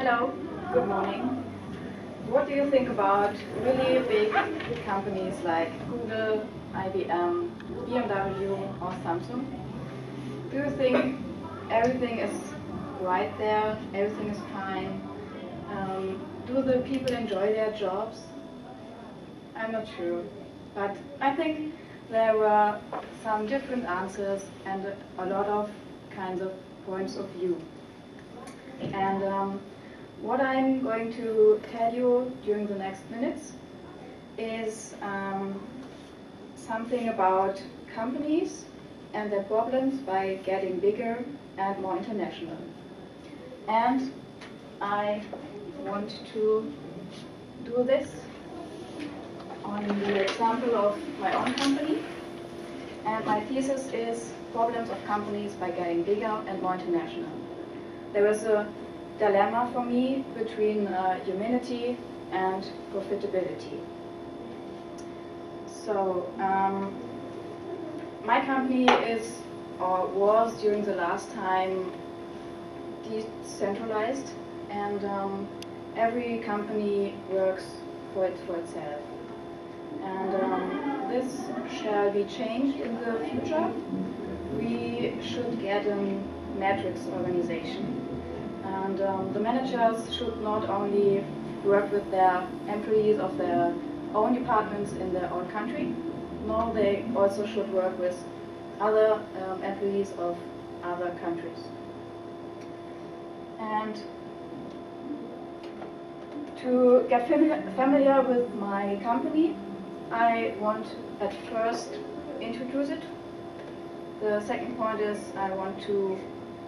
Hello, good morning. What do you think about really big companies like Google, IBM, BMW or Samsung? Do you think everything is right there, everything is fine? Do the people enjoy their jobs? I'm not sure, but I think there were some different answers and a lot of kinds of points of view. And what I'm going to tell you during the next minutes is something about companies and their problems by getting bigger and more international. And I want to do this on the example of my own company. And my thesis is problems of companies by getting bigger and more international. There was a dilemma for me between humanity and profitability. So my company is or was during the last time decentralized, and every company works for itself. And this shall be changed in the future. We should get a matrix organization. And the managers should not only work with their employees of their own departments in their own country, no, they also should work with other employees of other countries. And to get familiar with my company, I want at first introduce it. The second point is I want to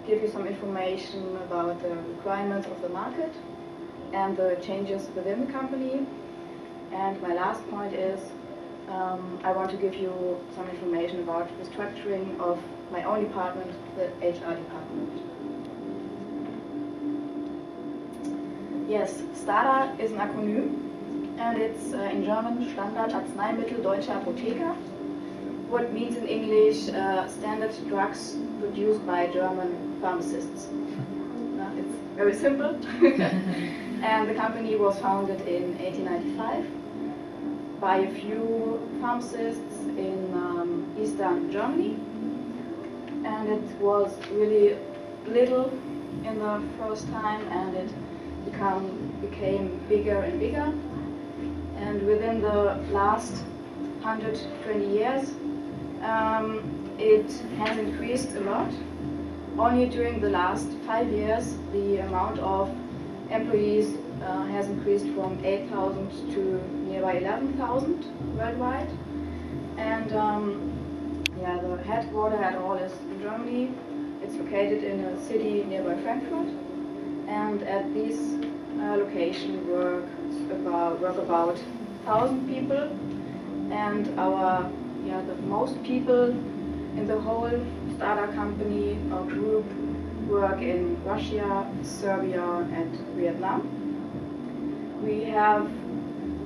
give you some information about the requirements of the market and the changes within the company. And my last point is I want to give you some information about the structuring of my own department, the HR department. Yes, STADA is an acronym, and it's in German Standard Arzneimittel Deutscher Apotheker. What means in English standard drugs produced by German pharmacists. It's very simple. And the company was founded in 1895 by a few pharmacists in Eastern Germany. And it was really little in the first time, and it became bigger and bigger. And within the last 120 years, it has increased a lot. Only during the last 5 years, the amount of employees has increased from 8,000 to nearby 11,000 worldwide. And yeah, the headquarters at all is in Germany. It's located in a city nearby Frankfurt. And at this location work about 1,000 people. And the most people in the whole STADA company or group work in Russia, Serbia and Vietnam. We have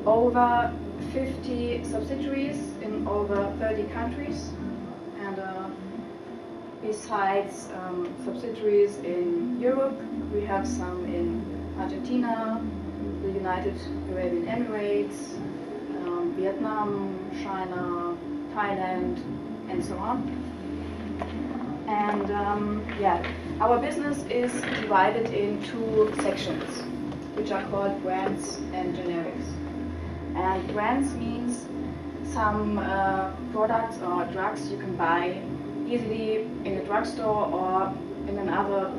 over 50 subsidiaries in over 30 countries, and besides subsidiaries in Europe, we have some in Argentina, the United Arab Emirates, Vietnam, China, Thailand, and so on. And our business is divided in two sections, which are called brands and generics. And brands means some products or drugs you can buy easily in a drugstore or in another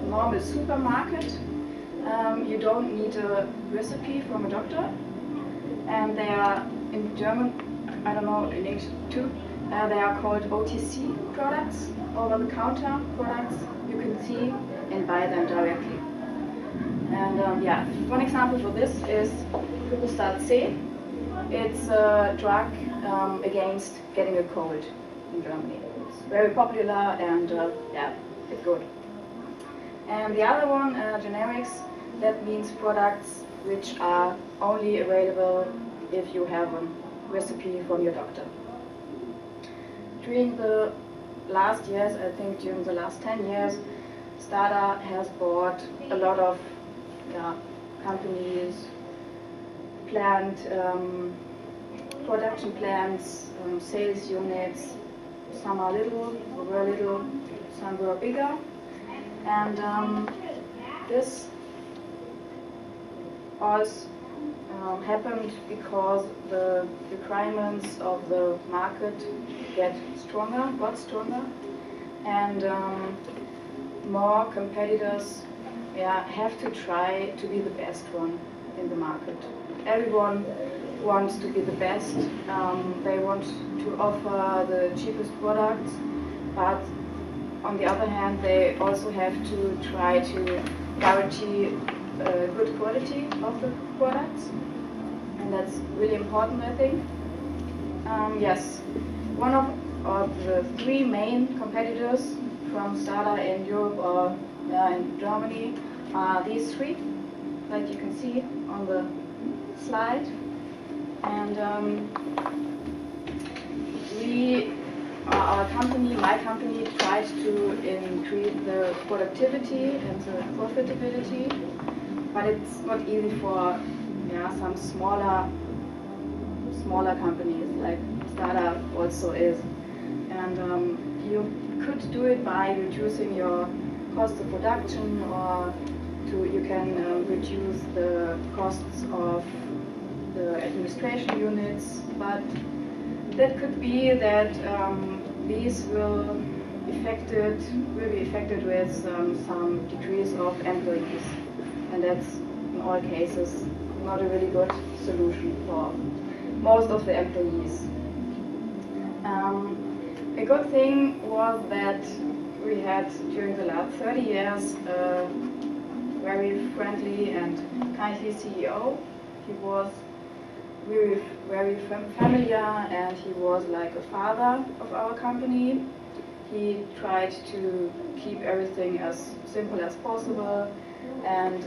normal supermarket. You don't need a recipe from a doctor. And they are in German, I don't know, in English too, they are called OTC products, over-the-counter products. You can see and buy them directly. And one example for this is Crystal C. It's a drug against getting a cold in Germany. It's very popular and it's good. And the other one, generics, that means products which are only available if you have a recipe from your doctor. During the last years, I think during the last 10 years, STADA has bought a lot of companies planned production plans, sales units. Some are were little, some were bigger, and this also happened because the requirements of the market got stronger, and more competitors have to try to be the best one in the market. Everyone wants to be the best. They want to offer the cheapest products, but on the other hand, they also have to try to guarantee good quality of the products, and that's really important, I think. Yes, one of the three main competitors from STADA in Europe or in Germany are these three, like you can see on the slide. And my company, tries to increase the productivity and the profitability, but it's not easy for some smaller companies like STADA also is. And you could do it by reducing your cost of production, or you can reduce the costs of the administration units, but that could be that these will be affected with some decrease of employees, and that's in all cases not a really good solution for most of the employees. A good thing was that we had during the last 30 years a very friendly and kindly CEO. He was very familiar, and he was like a father of our company. He tried to keep everything as simple as possible, and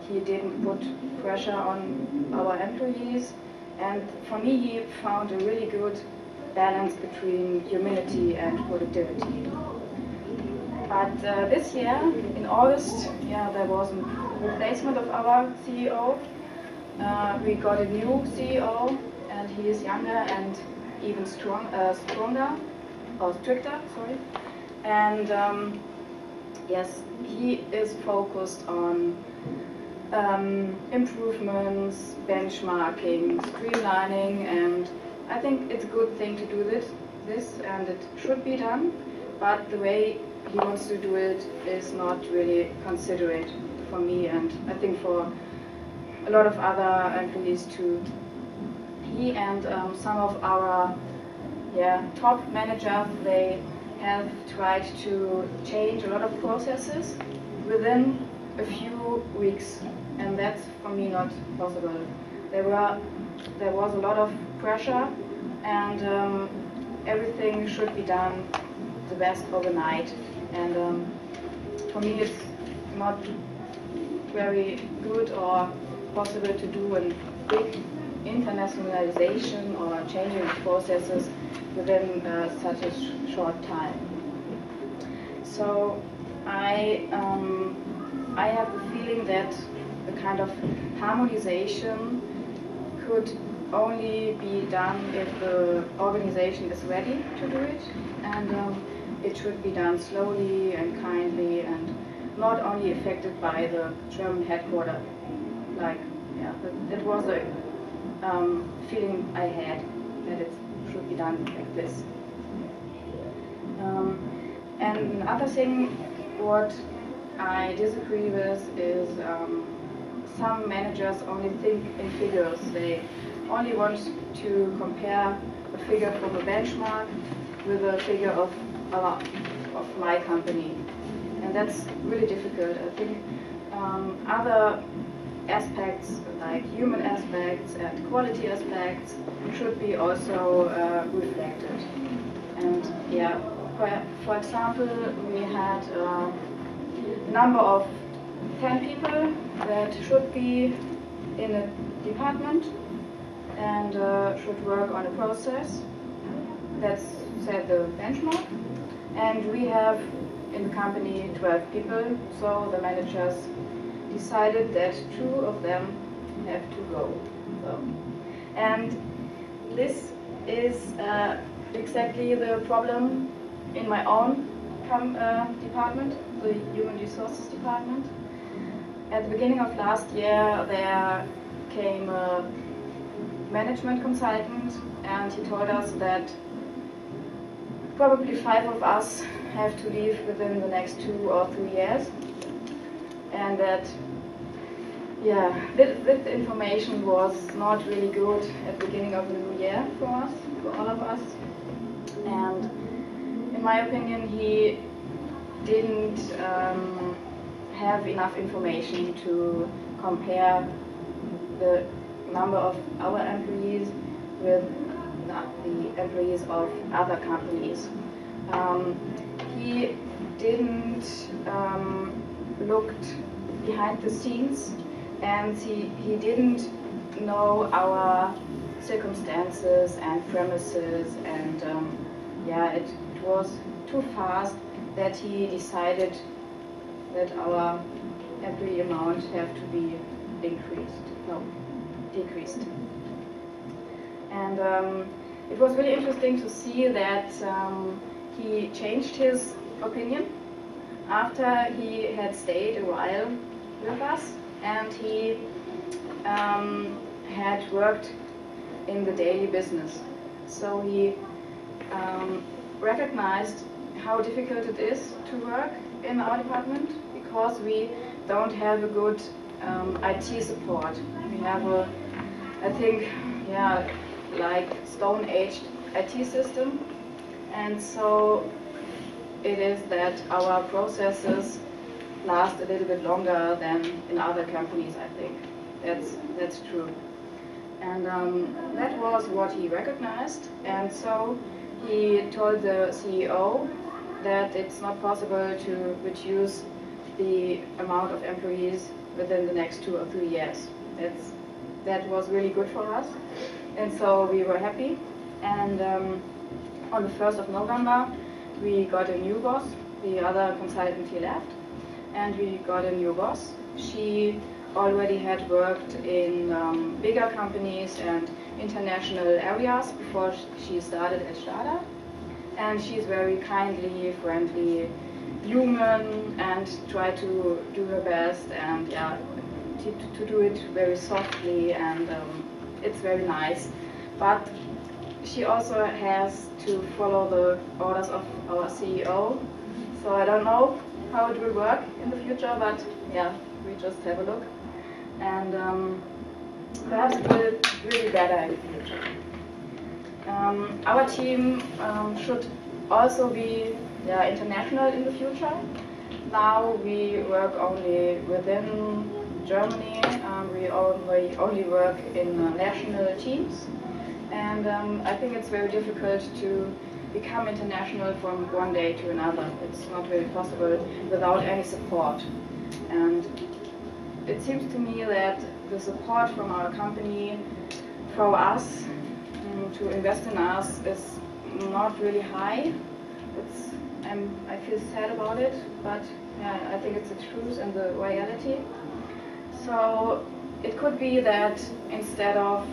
he didn't put pressure on our employees. And for me, he found a really good balance between humility and productivity. But this year, in August, there was a replacement of our CEO. We got a new CEO, and he is younger and even stricter, sorry. And yes, he is focused on improvements, benchmarking, streamlining, and I think it's a good thing to do this, and it should be done. But the way he wants to do it is not really considerate for me, and I think for a lot of other employees too. He and some of our top managers, they have tried to change a lot of processes within a few weeks, and that's for me not possible. There was a lot of pressure, and everything should be done the best overnight, and for me it's not very good or possible to do a big internationalization or changing of processes within such a short time. So I have the feeling that a kind of harmonization could only be done if the organization is ready to do it, and it should be done slowly and kindly, and not only affected by the German headquarters. That was a feeling I had, that it should be done like this. And another thing what I disagree with is some managers only think in figures. They only want to compare a figure from a benchmark with a figure of my company, and that's really difficult. I think other aspects, like human aspects and quality aspects, should be also reflected. And for example, we had a number of 10 people that should be in a department and should work on a process. That's set the benchmark. And we have in the company 12 people, so the managers decided that 2 of them have to go. So, and this is exactly the problem in my own department, the Human Resources Department. At the beginning of last year, there came a management consultant, and he told us that probably 5 of us have to leave within the next 2 or 3 years, and that, yeah, this information was not really good at the beginning of the new year for us, for all of us. And in my opinion, he didn't have enough information to compare the number of our employees with the employees of other companies. He didn't looked behind the scenes, and he didn't know our circumstances and premises, and yeah, it was too fast that he decided that our employee amount have to be decreased. And it was really interesting to see that he changed his opinion after he had stayed a while with us, and he had worked in the daily business. So he recognized how difficult it is to work in our department, because we don't have a good IT support. We have a, I think, yeah, like Stone Age IT system, and so it is that our processes last a little bit longer than in other companies. I think that's true, and that was what he recognized, and so he told the CEO that it's not possible to reduce the amount of employees within the next 2 or 3 years. That was really good for us, and so we were happy. And on the 1st of November, we got a new boss. The other consultant, he left, and we got a new boss. She already had worked in bigger companies and international areas before she started at Stada, and she's very kindly, friendly, human, and try to do her best, and yeah, to do it very softly, and it's very nice. But she also has to follow the orders of our CEO, so I don't know how it will work in the future, but yeah, we just have a look, and perhaps it will really better in the future. Our team should also be international in the future. Now we work only within Germany. We only work in national teams, and I think it's very difficult to become international from one day to another. It's not really possible without any support. And it seems to me that the support from our company for us to invest in us is not really high. I feel sad about it, but yeah, I think it's the truth and the reality. So it could be that instead of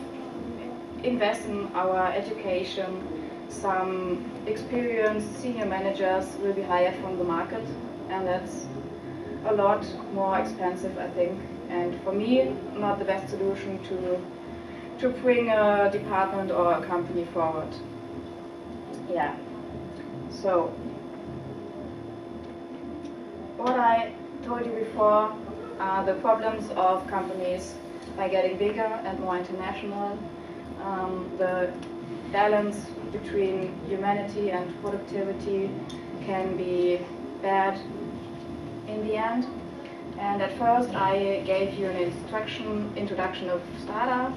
invest in our education, some experienced senior managers will be hired from the market, and that's a lot more expensive, I think, and for me not the best solution to bring a department or a company forward. Yeah. So what I told you before are the problems of companies by getting bigger and more international. The balance between humanity and productivity can be bad in the end. And at first I gave you an introduction of Stada,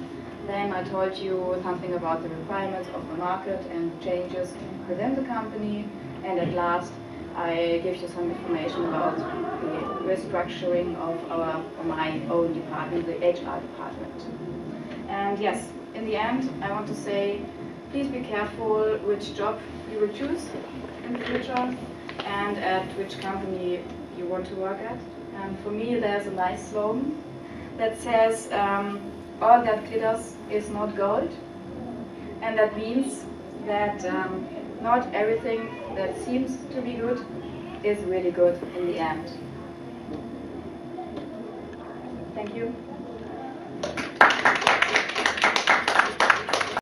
then I told you something about the requirements of the market and changes within the company, and at last I give you some information about the restructuring of my own department, the HR department. And yes, in the end, I want to say, please be careful which job you will choose in the future and at which company you want to work at. And for me, there's a nice slogan that says, all that glitters is not gold. And that means that not everything that seems to be good is really good in the end. Thank you.